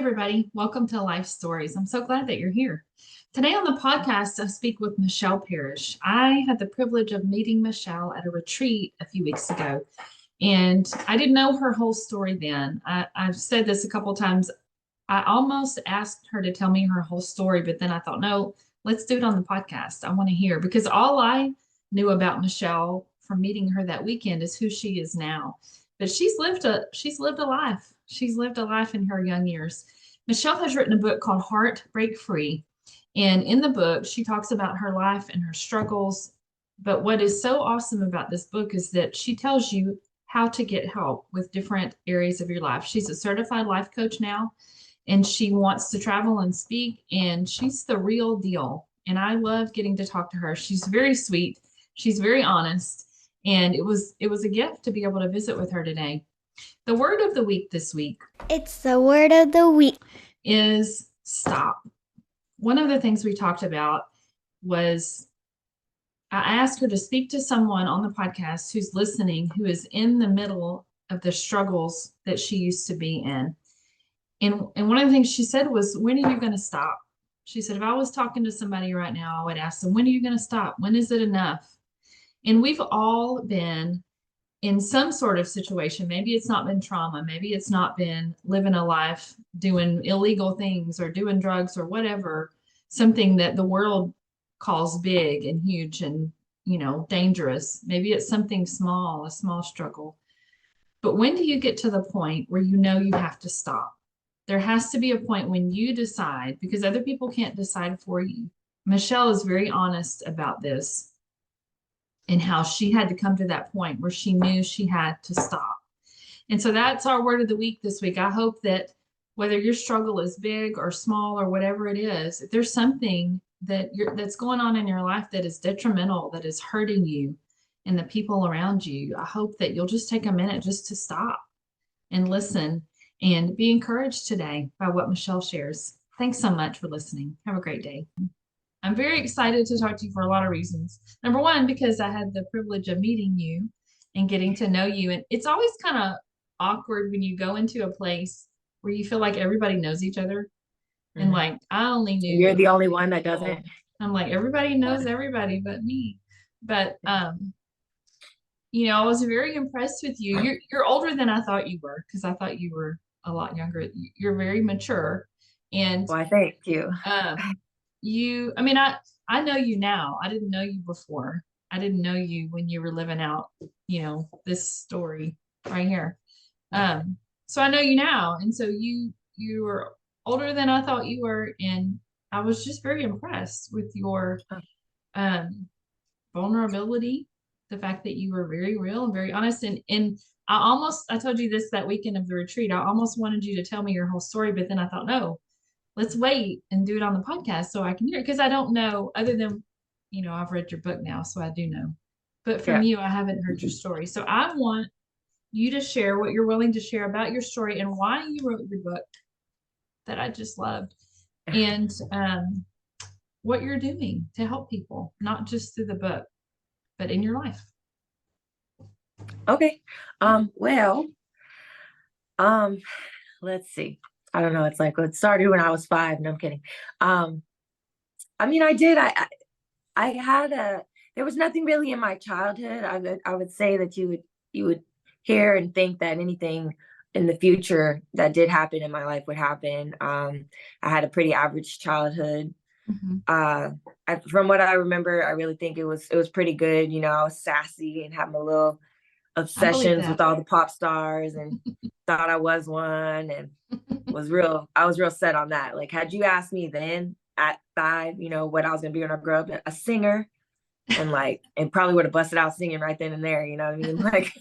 everybody. Welcome to Life Stories. I'm so glad that you're here. Today on the podcast, I speak with Michelle Parish. I had the privilege of meeting Michelle at a retreat a few weeks ago, and I didn't know her whole story then. I've said this a couple times. I almost asked her to tell me her whole story, but then I thought, no, let's do it on the podcast. I want to hear because all I knew about Michelle from meeting her that weekend is who she is now. But she's lived a life. She's lived a life in her young years. Michelle has written a book called Heartbreak Free. And in the book, she talks about her life and her struggles. But what is so awesome about this book is that she tells you how to get help with different areas of your life. She's a certified life coach now, and she wants to travel and speak, and she's the real deal. And I love getting to talk to her. She's very sweet. She's very honest. And it was a gift to be able to visit with her today. The word of the week this week It's the word of the week. is stop. One of the things we talked about was I asked her to speak to someone on the podcast who's listening, who is in the middle of the struggles that she used to be in. And one of the things she said was, when are you going to stop? She said, if I was talking to somebody right now, I would ask them, when are you going to stop? When is it enough? And we've all been in some sort of situation. Maybe it's not been trauma. Maybe it's not been living a life doing illegal things or doing drugs or whatever, something that the world calls big and huge and, dangerous. Maybe it's something small, a small struggle. But when do you get to the point where you know you have to stop? There has to be a point when you decide, because other people can't decide for you. Michelle is very honest about this and how she had to come to that point where she knew she had to stop. And so that's our word of the week this week. I hope that whether your struggle is big or small or whatever it is, if there's something that's going on in your life that is detrimental, that is hurting you and the people around you, I hope that you'll just take a minute just to stop and listen and be encouraged today by what Michelle shares. Thanks so much for listening. Have a great day. I'm very excited to talk to you for a lot of reasons. Number one, because I had the privilege of meeting you and getting to know you. And it's always kind of awkward when you go into a place where you feel like everybody knows each other. And like, I only knew You're the only one that doesn't. I'm like, everybody knows everybody but me. But I was very impressed with you. You're older than I thought you were, because I thought you were a lot younger. You're very mature. And Why, thank you. I know you now. I didn't know you before. I didn't know you when you were living out, this story right here. So I know you now. And so you were older than I thought you were. And I was just very impressed with your vulnerability, the fact that you were very real and very honest. And I told you this that weekend of the retreat. I almost wanted you to tell me your whole story, but then I thought, no, let's wait and do it on the podcast so I can hear it. Because I don't know, other than, I've read your book now, so I do know. But from you, I haven't heard your story. So I want you to share what you're willing to share about your story and why you wrote your book that I just loved. And what you're doing to help people, not just through the book, but in your life. Okay. Let's see. I don't know. It's like, it started when I was 5. No, I'm kidding. I did. I had there was nothing really in my childhood. I would say that you would hear and think that anything in the future that did happen in my life would happen. I had a pretty average childhood. Mm-hmm. From what I remember, I really think it was pretty good. I was sassy and had my little obsessions with all the pop stars and thought I was one, and I was real set on that. Like, had you asked me then at 5, what I was gonna be when I grew up, a singer, and probably would have busted out singing right then and there, you know what I mean? Like,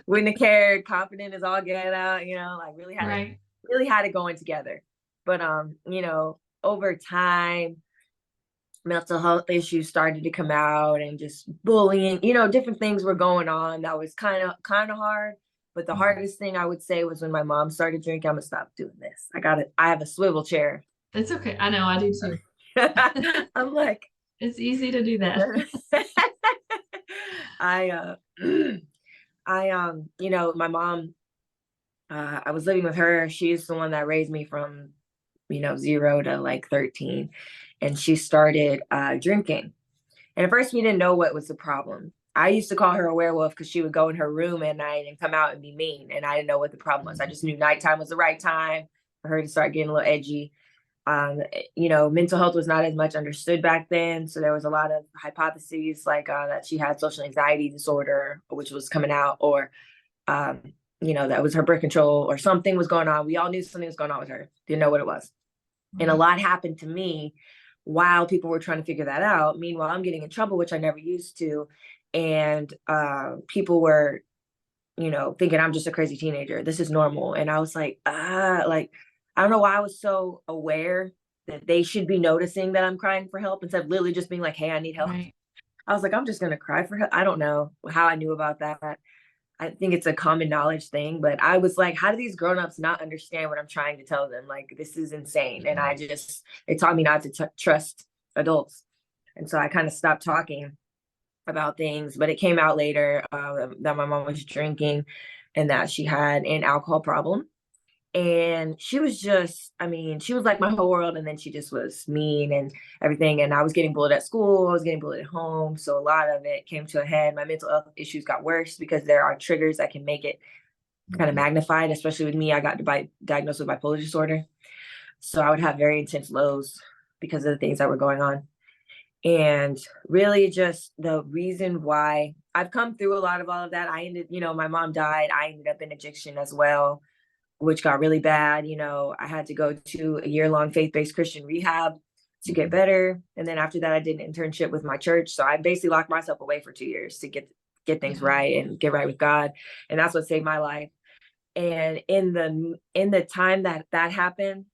wouldn't have cared, confident as all get out, really had it going together. But over time, mental health issues started to come out, and just bullying, different things were going on that was kind of hard. But the hardest thing I would say was when my mom started drinking. I'm gonna stop doing this. I have a swivel chair. That's okay. I know, I do too. I'm like, it's easy to do that. My mom, I was living with her. She's the one that raised me from 0 to like 13. And she started drinking. And at first we didn't know what was the problem. I used to call her a werewolf because she would go in her room at night and come out and be mean. And I didn't know what the problem was. I just knew nighttime was the right time for her to start getting a little edgy. Mental health was not as much understood back then. So there was a lot of hypotheses like that she had social anxiety disorder, which was coming out, or, that was her birth control or something was going on. We all knew something was going on with her. Didn't know what it was. And a lot happened to me while people were trying to figure that out. Meanwhile, I'm getting in trouble, which I never used to. And people were, thinking I'm just a crazy teenager. This is normal. And I was like, I don't know why I was so aware that they should be noticing that I'm crying for help instead of literally just being like, hey, I need help. Right. I was like, I'm just going to cry for help. I don't know how I knew about that. I think it's a common knowledge thing, but I was like, how do these grown-ups not understand what I'm trying to tell them? Like, this is insane. And it taught me not to trust adults. And so I kind of stopped talking about things, but it came out later that my mom was drinking and that she had an alcohol problem. And she was she was like my whole world. And then she just was mean and everything. And I was getting bullied at school. I was getting bullied at home. So a lot of it came to a head. My mental health issues got worse because there are triggers that can make it kind of magnified, especially with me. I got diagnosed with bipolar disorder. So I would have very intense lows because of the things that were going on. And really just the reason why I've come through a lot of all of that. My mom died. I ended up in addiction as well, which got really bad. I had to go to a year-long faith-based Christian rehab to get better. And then after that, I did an internship with my church. So I basically locked myself away for 2 years to get things right and get right with God. And that's what saved my life. And in the time that happened,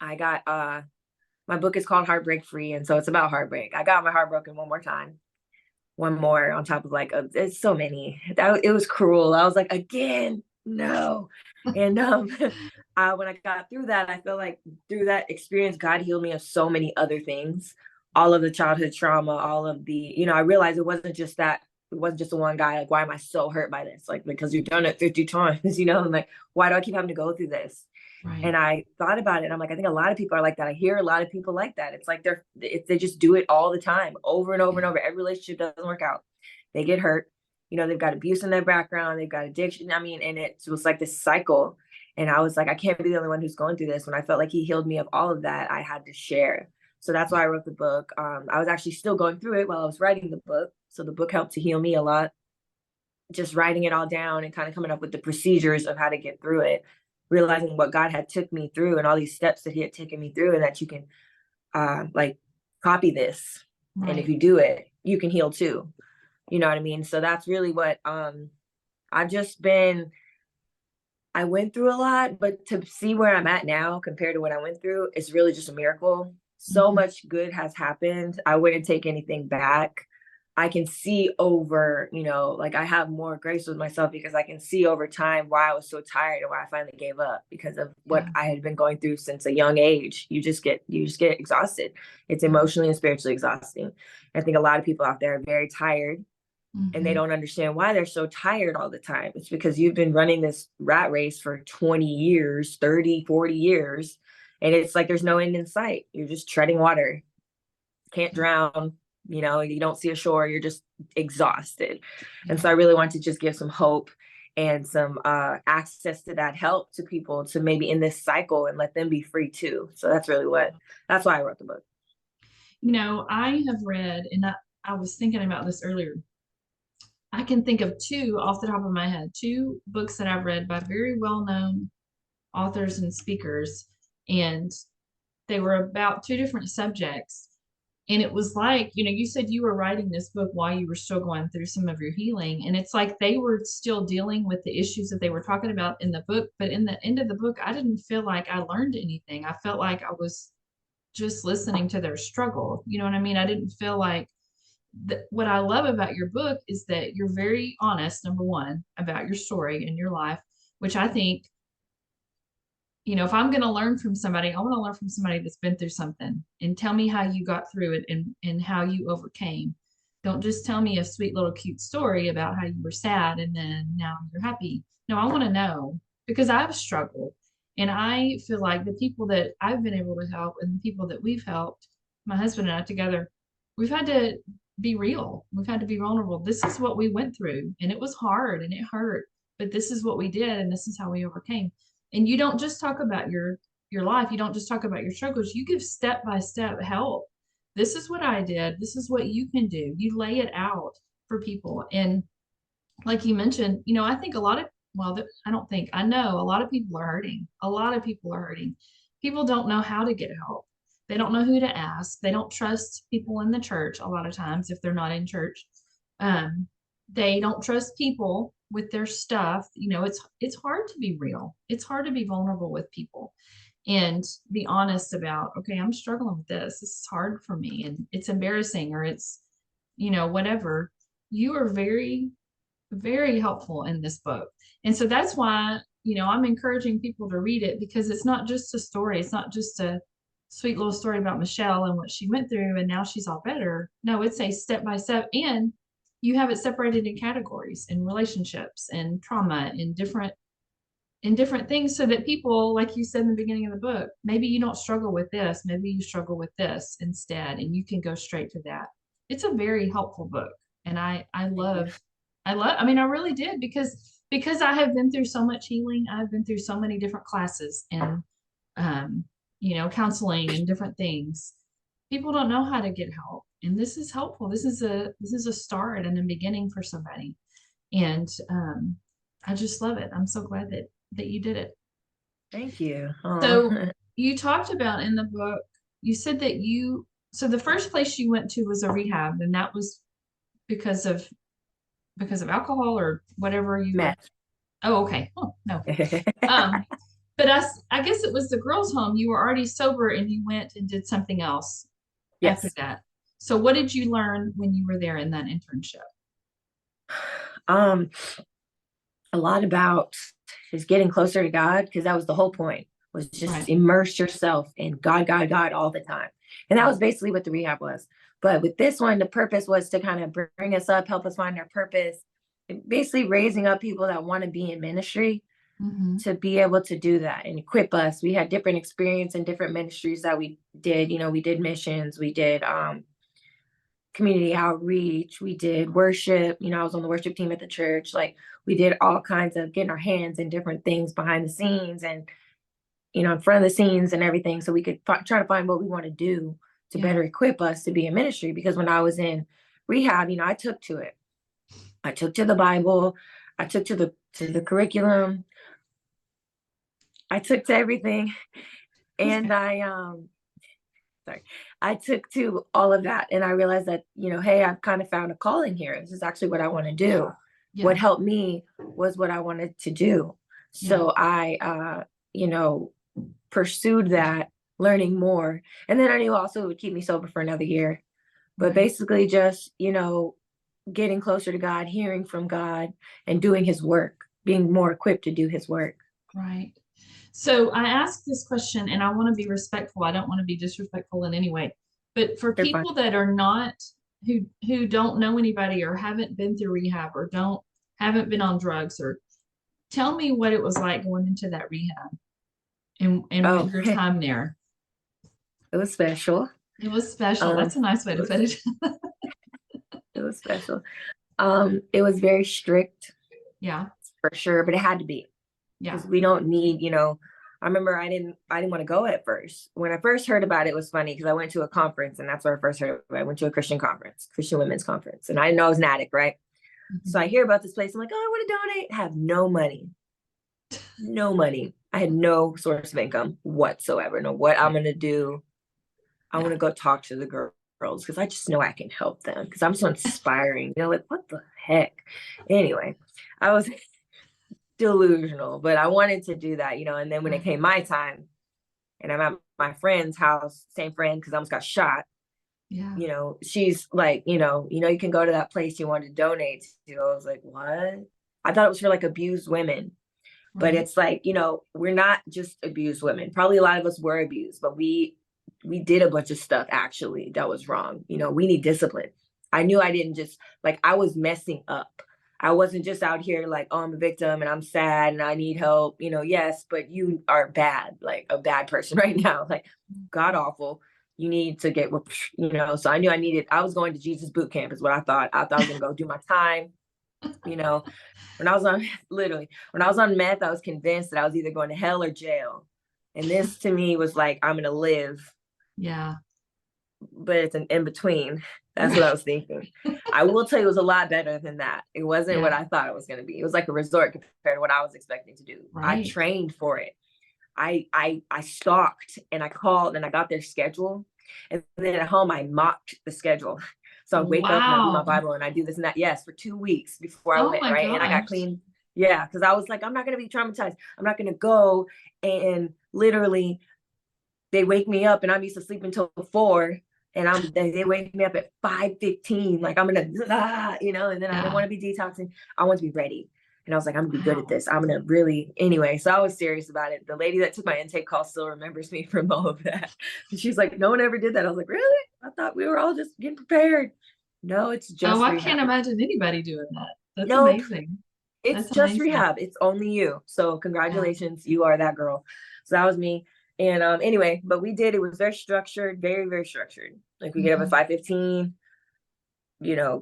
I got my book is called Heartbreak Free. And so it's about heartbreak. I got my heart broken one more time. One more on top of it's so many. It was cruel. I was like, again, no. And when I got through that, I feel like through that experience, God healed me of so many other things. All of the childhood trauma, all of the, I realized it wasn't just that. It wasn't just the one guy. Like, why am I so hurt by this? Like, because you've done it 50 times, and like, why do I keep having to go through this? Right. And I thought about it. I'm like, I think a lot of people are like that. I hear a lot of people like that. It's like they just do it all the time, over and over and over. Every relationship doesn't work out. They get hurt. They've got abuse in their background. They've got addiction. And it was like this cycle. And I was like, I can't be the only one who's going through this. When I felt like he healed me of all of that, I had to share. So that's why I wrote the book. I was actually still going through it while I was writing the book. So the book helped to heal me a lot. Just writing it all down and kind of coming up with the procedures of how to get through it, realizing what God had took me through and all these steps that he had taken me through, and that you can copy this. Right. And if you do it, you can heal too. You know what I mean? So that's really what I went through a lot, but to see where I'm at now compared to what I went through is really just a miracle. So much good has happened. I wouldn't take anything back. I can see over, I have more grace with myself because I can see over time why I was so tired and why I finally gave up because of what I had been going through since a young age. You just get exhausted. It's emotionally and spiritually exhausting. I think a lot of people out there are very tired and they don't understand why they're so tired all the time. It's because you've been running this rat race for 20 years, 30, 40 years. And it's like, there's no end in sight. You're just treading water. Can't drown. You don't see a shore, you're just exhausted. And so I really want to just give some hope and some access to that help to people to maybe in this cycle and let them be free too. So that's why I wrote the book. I have read, and I was thinking about this earlier. I can think of two off the top of my head, two books that I've read by very well-known authors and speakers, and they were about two different subjects. And it was like, you said you were writing this book while you were still going through some of your healing. And it's like they were still dealing with the issues that they were talking about in the book. But in the end of the book, I didn't feel like I learned anything. I felt like I was just listening to their struggle. You know what I mean? I didn't feel like what I love about your book is that you're very honest, number one, about your story and your life, which I think, if I'm going to learn from somebody, I want to learn from somebody that's been through something and tell me how you got through it and how you overcame. Don't just tell me a sweet little cute story about how you were sad and then now you're happy. No, I want to know because I've struggled And I feel like the people that I've been able to help and the people that we've helped, my husband and I together, we've had to be real. We've had to be vulnerable. This is what we went through, and it was hard and it hurt, but this is what we did, and this is how we overcame. And you don't just talk about your life. You don't just talk about your struggles. You give step by step help. This is what I did. This is what you can do. You lay it out for people. And like you mentioned, I think a lot of, well, I don't think, I know a lot of people are hurting. A lot of people are hurting. People don't know how to get help. They don't know who to ask. They don't trust people in the church a lot of times if they're not in church. Um, they don't trust people with their stuff. It's hard to be real. It's hard to be vulnerable with people and be honest about, okay, I'm struggling with this. This is hard for me and it's embarrassing or it's, whatever. You are very, very helpful in this book. And so that's why, I'm encouraging people to read it because it's not just a story. It's not just a sweet little story about Michelle and what she went through and now she's all better. No, it's a step by step. And you have it separated in categories and relationships and trauma and different things so that people, like you said in the beginning of the book, maybe you don't struggle with this, maybe you struggle with this instead, and you can go straight to that. It's a very helpful book. And I mean, I really did because I have been through so much healing. I've been through so many different classes and um, counseling and different things. People don't know how to get help. And this is helpful. This is a start and a beginning for somebody. And I just love it. I'm so glad that you did it. Thank you. So you talked about in the book, you said that so the first place you went to was a rehab, and that was because of alcohol or whatever you were. Meth. Oh, okay. Oh, no. But I guess it was the girls' home. You were already sober and you went and did something else after Yes. that. So what did you learn when you were there in that internship? A lot about just getting closer to God, because that was the whole point, was just Right. immerse yourself in God, God, God all the time. And that was basically what the rehab was. But with this one, the purpose was to kind of bring us up, help us find our purpose, and basically raising up people that want to be in ministry Mm-hmm. to be able to do that and equip us. We had different experience in different ministries that we did. We did missions, we did community outreach, we did worship. I was on the worship team at the church. Like, we did all kinds of getting our hands in different things behind the scenes and in front of the scenes and everything, so we could try to find what we want to do to better equip us to be in ministry. Because when I was in rehab, I took to it. I took to the Bible. I took to the curriculum. I took to everything. And I took to all of that, and I realized that, hey, I've kind of found a calling here. This is actually what I want to do. Yeah. What helped me was what I wanted to do. So I, pursued that, learning more. And then I knew also it would keep me sober for another year. But Right. basically just, getting closer to God, hearing from God, and doing his work, being more equipped to do his work. Right. So I asked this question and I want to be respectful. I don't want to be disrespectful in any way. But for They're fine. people that are not who don't know anybody or haven't been through rehab or haven't been on drugs, or tell me what it was like going into that rehab and Oh, your time there. it was special. It was special. That's a nice way to put it. It was special. It was very strict. Yeah. For sure, but it had to be. Yeah. Because we don't need, I remember I didn't want to go at first. When I first heard about it, it was funny because I went to a conference, and that's where I first heard about it. I went to a Christian women's conference, and I didn't know I was an addict, right? Mm-hmm. So I hear about this place. I'm like, oh, I want to donate. I have no money. No money. I had no source of income whatsoever. Know what I'm going to do. I want to go talk to the girls because I just know I can help them because I'm so inspiring. Like, what the heck? Anyway, I was delusional, but I wanted to do that, and then when it came my time and I'm at my friend's house, same friend, because I almost got shot. Yeah. She's like, you can go to that place you want to donate to. I was like, what? I thought it was for like abused women. But it's like, we're not just abused women. Probably a lot of us were abused, but we did a bunch of stuff actually that was wrong. We need discipline. I knew I didn't just, like, I was messing up. I wasn't just out here like, oh, I'm a victim and I'm sad and I need help, yes, but you are bad, like a bad person right now, like god awful. You need to get, so I knew I was going to Jesus boot camp is what I thought. I thought I was going to go do my time, you know, when I was on, literally, when I was on meth, I was convinced that I was either going to hell or jail. And this to me was like, I'm going to live, Yeah. but it's an in between. That's what I was thinking. I will tell you, it was a lot better than that. It wasn't what I thought it was going to be. It was like a resort compared to what I was expecting to do. I Right. trained for it. I stalked and I called and I got their schedule. And then at home, I mocked the schedule. So I wake up and I read my Wow. Bible and I do this and that. Yes, for 2 weeks before I Oh went, my right? And I got gosh. clean. Yeah, because I was like, I'm not going to be traumatized. I'm not going to go. And literally, they wake me up and I'm used to sleeping until 4. And they wake me up at 5:15. Like I'm going to, and then I didn't want to be detoxing. I want to be ready. And I was like, I'm gonna be good at this. I'm gonna really, anyway. So I was serious about it. The lady that took my intake call still remembers me from all of that. And she's like, no one ever did that. I was like, really? I thought we were all just getting prepared. No, it's just Oh, I rehab. can't imagine anybody doing that. That's Nope. amazing. It's That's just amazing. rehab. It's only you. So congratulations, you are that girl. So that was me. And anyway, but we did. It was very structured, very very structured. Like we get up at 5:15.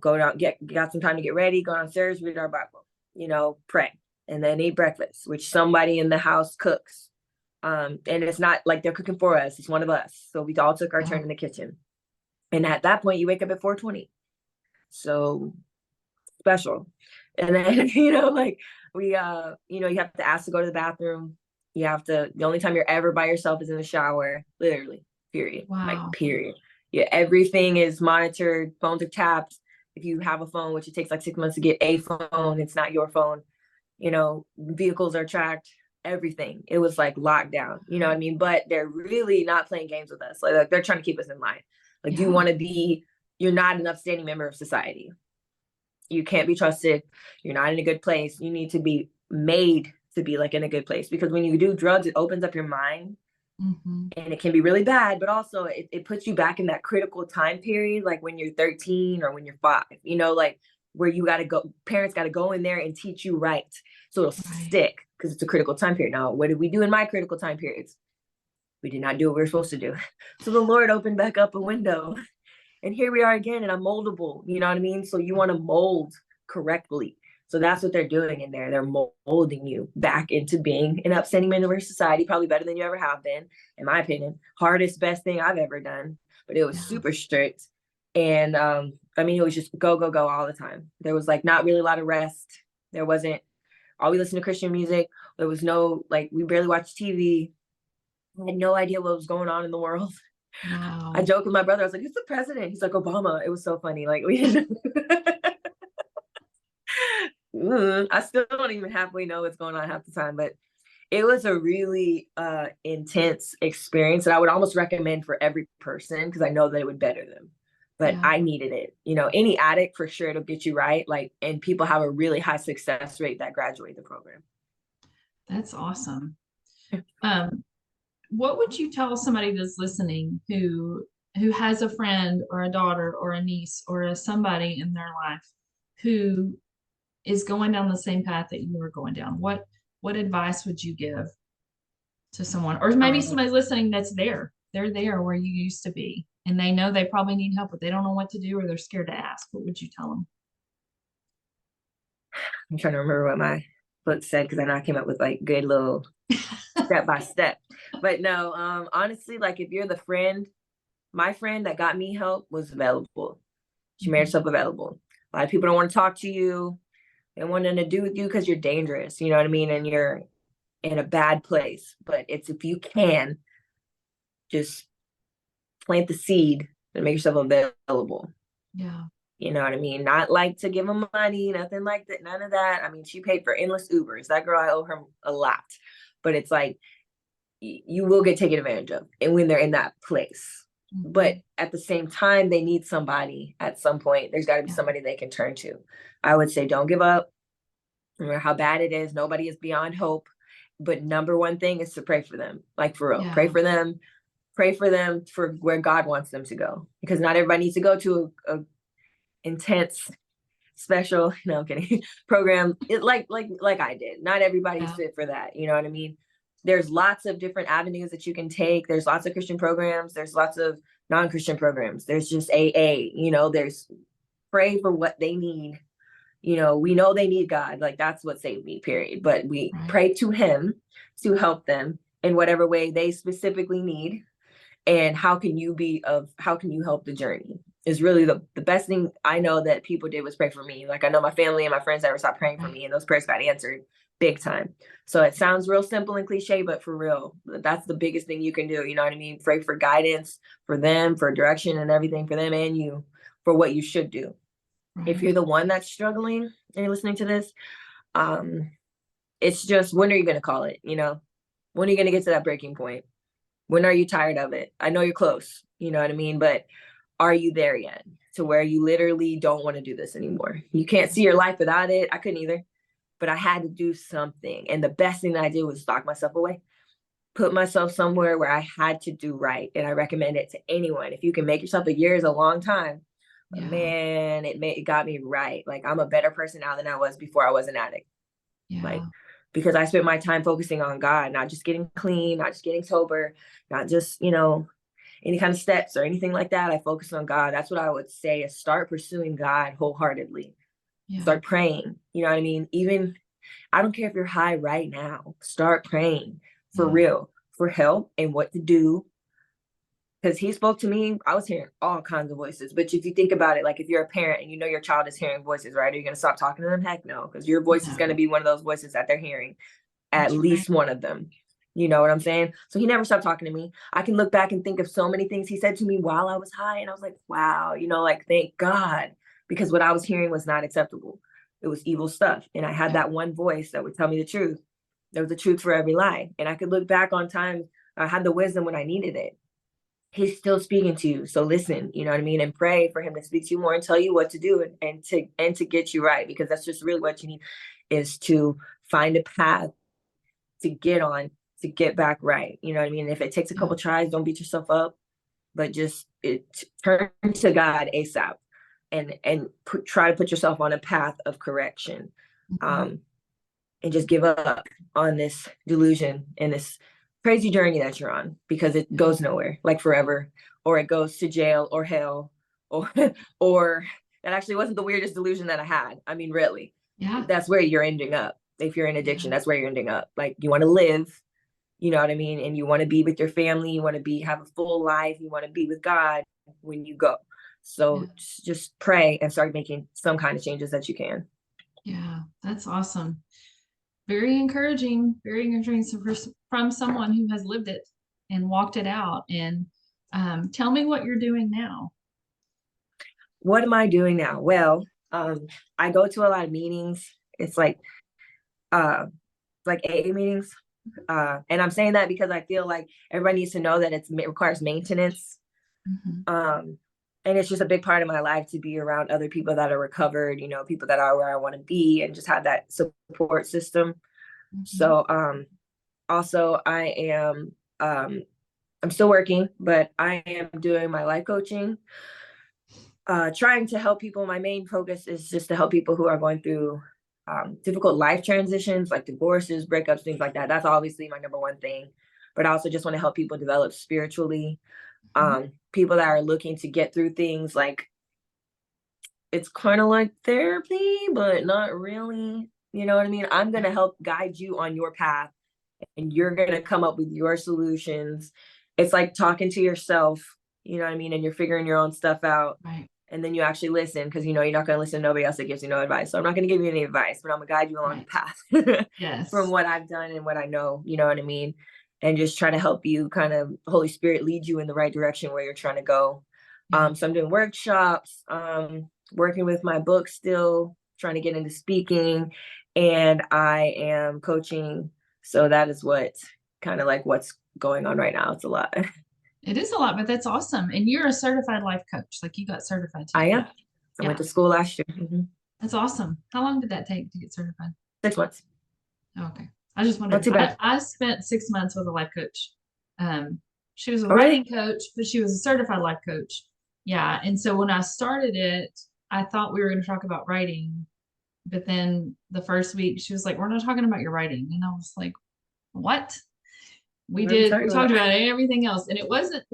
Go down, got some time to get ready, go downstairs, read our Bible, pray, and then eat breakfast, which somebody in the house cooks. And it's not like they're cooking for us, it's one of us. So we all took our turn in the kitchen. And at that point, you wake up at 4:20. So special. And then, like we you have to ask to go to the bathroom. The only time you're ever by yourself is in the shower, literally, period. Wow. Like, period. Yeah, everything is monitored, phones are tapped. If you have a phone, which it takes like 6 months to get a phone, it's not your phone. Vehicles are tracked, everything. It was like locked down, you know what I mean? But they're really not playing games with us. Like they're trying to keep us in line. Like, you want to be, you're not an upstanding member of society. You can't be trusted. You're not in a good place. You need to be made to be like in a good place, because when you do drugs, it opens up your mind. And it can be really bad, but also it puts you back in that critical time period, like when you're 13 or when you're 5, like where you got to go, parents got to go in there and teach you right. So it'll stick, because it's a critical time period. Now, what did we do in my critical time periods? We did not do what we were supposed to do. So the Lord opened back up a window and here we are again, and I'm moldable, you know what I mean? So you want to mold correctly. So that's what they're doing in there. They're molding you back into being an upstanding member of society, probably better than you ever have been, in my opinion. Hardest, best thing I've ever done, but it was super strict. And it was just go, go, go all the time. There was like not really a lot of rest. There wasn't, all we listened to Christian music. There was no, like, we barely watched TV. I had no idea what was going on in the world. Wow. I joke with my brother. I was like, who's the president? He's like, Obama. It was so funny. Like, we didn't. I still don't even halfway know what's going on half the time, but it was a really intense experience that I would almost recommend for every person, because I know that it would better them. But I needed it. Any addict, for sure, it'll get you right. Like, and people have a really high success rate that graduate the program. That's awesome. What would you tell somebody that's listening who has a friend or a daughter or a niece or somebody in their life who is going down the same path that you were going down? What advice would you give to someone? Or maybe somebody listening that's there. They're there where you used to be, and they know they probably need help, but they don't know what to do, or they're scared to ask. What would you tell them? I'm trying to remember what my book said, because I know I came up with like good little step by step. But no, honestly, like, if you're the friend, my friend that got me help was available. She made herself available. A lot of people don't want to talk to you. They want nothing to do with you because you're dangerous, you know what I mean? And you're in a bad place. But it's, if you can, just plant the seed and make yourself available. Yeah. You know what I mean? Not like to give them money, nothing like that, none of that. I mean, she paid for endless Ubers. That girl, I owe her a lot. But it's like, you will get taken advantage of, and when they're in that place. But at the same time, they need somebody at some point. There's got to be somebody they can turn to. I would say, don't give up. No matter how bad it is, nobody is beyond hope. But number one thing is to pray for them. Like, for real, pray for them. Pray for them for where God wants them to go, because not everybody needs to go to a intense special, no, I'm kidding, program, it like I did. Not everybody's Yeah. fit for that. You know what I mean? There's lots of different avenues that you can take. There's lots of Christian programs. There's lots of non-Christian programs. There's just AA, there's pray for what they need. We know they need God. Like, that's what saved me, period. But we Right. pray to him to help them in whatever way they specifically need. And how can you help the journey is really the best thing I know that people did was pray for me. Like, I know my family and my friends never stopped praying for me, and those prayers got answered big time. So it sounds real simple and cliche, but for real, that's the biggest thing you can do. You know what I mean? Pray for guidance for them, for direction and everything for them and you, for what you should do. Right. If you're the one that's struggling and you're listening to this, it's just, when are you going to call it? When are you going to get to that breaking point? When are you tired of it? I know you're close, you know what I mean? But are you there yet to where you literally don't want to do this anymore? You can't see your life without it. I couldn't either, but I had to do something. And the best thing that I did was lock myself away, put myself somewhere where I had to do right. And I recommend it to anyone. If you can make yourself, a year is a long time. But man, it got me right. Like, I'm a better person now than I was before I was an addict. Yeah. Like, because I spent my time focusing on God, not just getting clean, not just getting sober, not just, any kind of steps or anything like that. I focused on God. That's what I would say, is start pursuing God wholeheartedly. Yeah. Start praying. You know what I mean? Even, I don't care if you're high right now, start praying for real, for help and what to do. Because he spoke to me, I was hearing all kinds of voices. But if you think about it, like, if you're a parent and you know your child is hearing voices, right? Are you going to stop talking to them? Heck no, because your voice is going to be one of those voices that they're hearing, at least one of them. You know what I'm saying? So he never stopped talking to me. I can look back and think of so many things he said to me while I was high. And I was like, wow, like, thank God. Because what I was hearing was not acceptable. It was evil stuff. And I had that one voice that would tell me the truth. There was a truth for every lie. And I could look back on times I had the wisdom when I needed it. He's still speaking to you. So listen, you know what I mean? And pray for him to speak to you more and tell you what to do and to get you right. Because that's just really what you need, is to find a path to get on, to get back right. You know what I mean? If it takes a couple tries, don't beat yourself up, but just turn to God ASAP and try to put yourself on a path of correction. And just give up on this delusion and this crazy journey that you're on, because it goes nowhere, like forever, or it goes to jail or hell, or that actually wasn't the weirdest delusion that I had. I mean, really, that's where you're ending up. If you're in addiction, that's where you're ending up. Like, you want to live, you know what I mean? And you want to be with your family. You want to have a full life. You want to be with God when you go. So just pray and start making some kind of changes that you can. Yeah, that's awesome. Very encouraging from someone who has lived it and walked it out. And tell me what you're doing now. What am I doing now? Well, I go to a lot of meetings. It's like AA meetings. And I'm saying that because I feel like everybody needs to know that it requires maintenance. And it's just a big part of my life to be around other people that are recovered, people that are where I want to be, and just have that support system. So also I am, I'm still working, but I am doing my life coaching, trying to help people. My main focus is just to help people who are going through difficult life transitions, like divorces, breakups, things like that. That's obviously my number one thing. But I also just want to help people develop spiritually. People that are looking to get through things, like, it's kind of like therapy, but not really. You know what I mean? I'm going to help guide you on your path, and you're going to come up with your solutions. It's like talking to yourself, you know what I mean? And you're figuring your own stuff out. Right. And then you actually listen, because you're not going to listen to nobody else that gives you no advice. So I'm not going to give you any advice, but I'm going to guide you along the path from what I've done and what I know, you know what I mean? And just try to help you, kind of, Holy Spirit lead you in the right direction where you're trying to go. So I'm doing workshops, working with my book still, trying to get into speaking, and I am coaching. So that is what's going on right now. It's a lot. It is a lot, but that's awesome. And you're a certified life coach. Like, you got certified too. I am. I went to school last year. That's awesome. How long did that take to get certified? 6 months. Okay. I just wondered. Not too bad. I spent 6 months with a life coach. She was a writing coach, but she was a certified life coach. Yeah. And so when I started it, I thought we were going to talk about writing, but then the first week she was like, we're not talking about your writing. And I was like, what? We What are we did, talking we talked about? about everything else. And it wasn't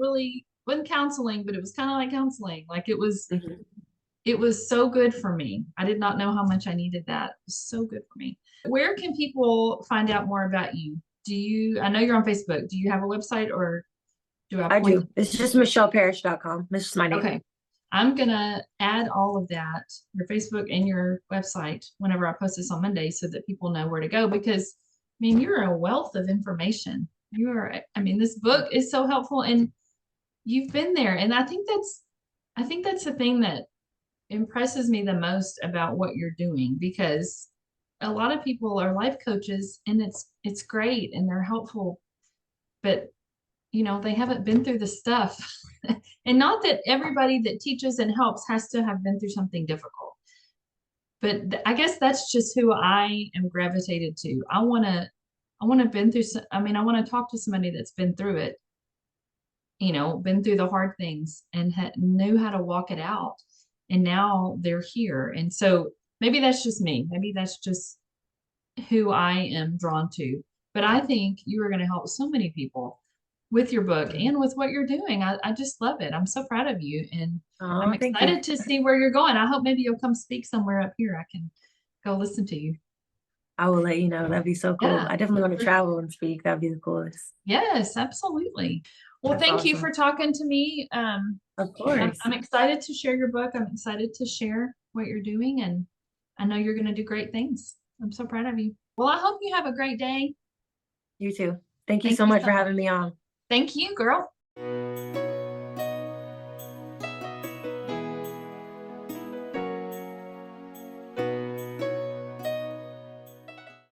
counseling, but it was kind of like counseling. Like Mhm. it was so good for me. I did not know how much I needed that. It was so good for me. Where can people find out more about you? I know you're on Facebook. Do you have a website or do I I point? do. It's just michelleparish.com. This is my name. Okay. I'm gonna add all of that, your Facebook and your website, whenever I post this on Monday so that people know where to go because I mean you're a wealth of information. I mean, this book is so helpful and you've been there. And I think that's the thing that impresses me the most about what you're doing because a lot of people are life coaches and it's great and they're helpful, but they haven't been through the stuff. And not that everybody that teaches and helps has to have been through something difficult, but I guess that's just who I am gravitated to. I want to been through I mean, I want to talk to somebody that's been through it, been through the hard things and knew how to walk it out. And now they're here. And so maybe that's just me. Maybe that's just who I am drawn to. But I think you are going to help so many people with your book and with what you're doing. I just love it. I'm so proud of you. And I'm Oh, thank you. excited to see where you're going. I hope maybe you'll come speak somewhere up here. I can go listen to you. I will let you know. That'd be so cool. Yeah. I definitely want to travel and speak. That'd be the coolest. Yes, absolutely. Well, That's thank you awesome. for talking to me. Of course. I'm excited to share your book. I'm excited to share what you're doing, and I know you're going to do great things. I'm so proud of you. Well, I hope you have a great day. You too. Thank you Thank so you much so for much. having me on. Thank you, girl.